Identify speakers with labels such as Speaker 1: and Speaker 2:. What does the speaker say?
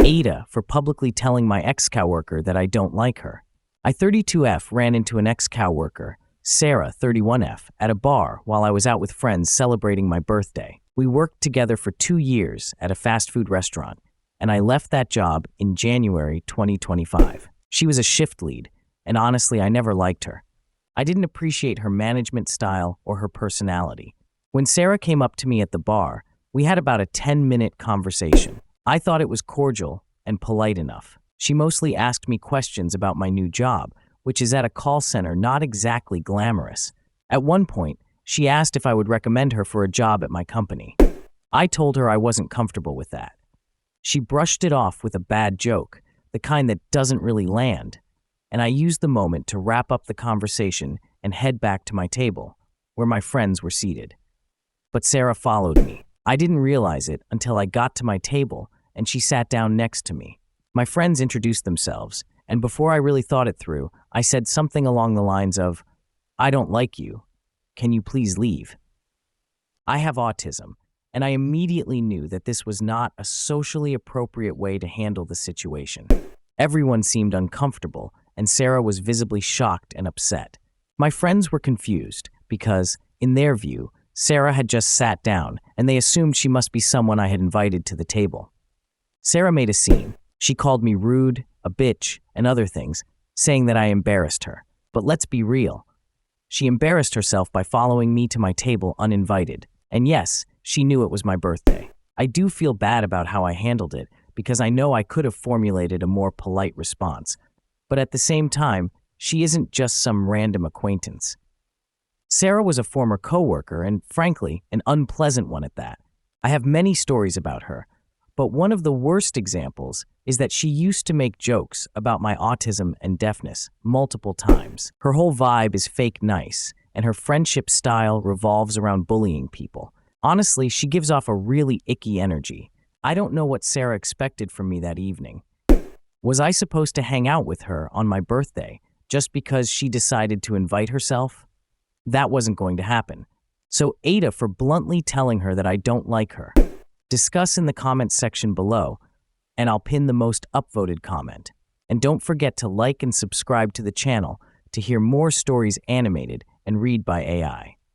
Speaker 1: AITA for publicly telling my ex-coworker that I don't like her. I 32F ran into an ex-coworker, Sarah 31F, at a bar while I was out with friends celebrating my birthday. We worked together for 2 years at a fast food restaurant, and I left that job in January 2025. She was a shift lead, and honestly, I never liked her. I didn't appreciate her management style or her personality. When Sarah came up to me at the bar, we had about a 10-minute conversation. I thought it was cordial and polite enough. She mostly asked me questions about my new job, which is at a call center not exactly glamorous. At one point, she asked if I would recommend her for a job at my company. I told her I wasn't comfortable with that. She brushed it off with a bad joke, the kind that doesn't really land, and I used the moment to wrap up the conversation and head back to my table, where my friends were seated. But Sarah followed me. I didn't realize it until I got to my table and she sat down next to me. My friends introduced themselves, and before I really thought it through, I said something along the lines of, "I don't like you. Can you please leave?" I have autism, and I immediately knew that this was not a socially appropriate way to handle the situation. Everyone seemed uncomfortable, and Sarah was visibly shocked and upset. My friends were confused because, in their view, Sarah had just sat down, and they assumed she must be someone I had invited to the table. Sarah made a scene. She called me rude, a bitch, and other things, saying that I embarrassed her. But let's be real. She embarrassed herself by following me to my table uninvited. And yes, she knew it was my birthday. I do feel bad about how I handled it because I know I could have formulated a more polite response. But at the same time, she isn't just some random acquaintance. Sarah was a former coworker and, frankly, an unpleasant one at that. I have many stories about her, but one of the worst examples is that she used to make jokes about my autism and deafness multiple times. Her whole vibe is fake nice, and her friendship style revolves around bullying people. Honestly, she gives off a really icky energy. I don't know what Sarah expected from me that evening. Was I supposed to hang out with her on my birthday just because she decided to invite herself? That wasn't going to happen. So AITA for bluntly telling her that I don't like her. Discuss in the comments section below, and I'll pin the most upvoted comment. And don't forget to like and subscribe to the channel to hear more stories animated and read by AI.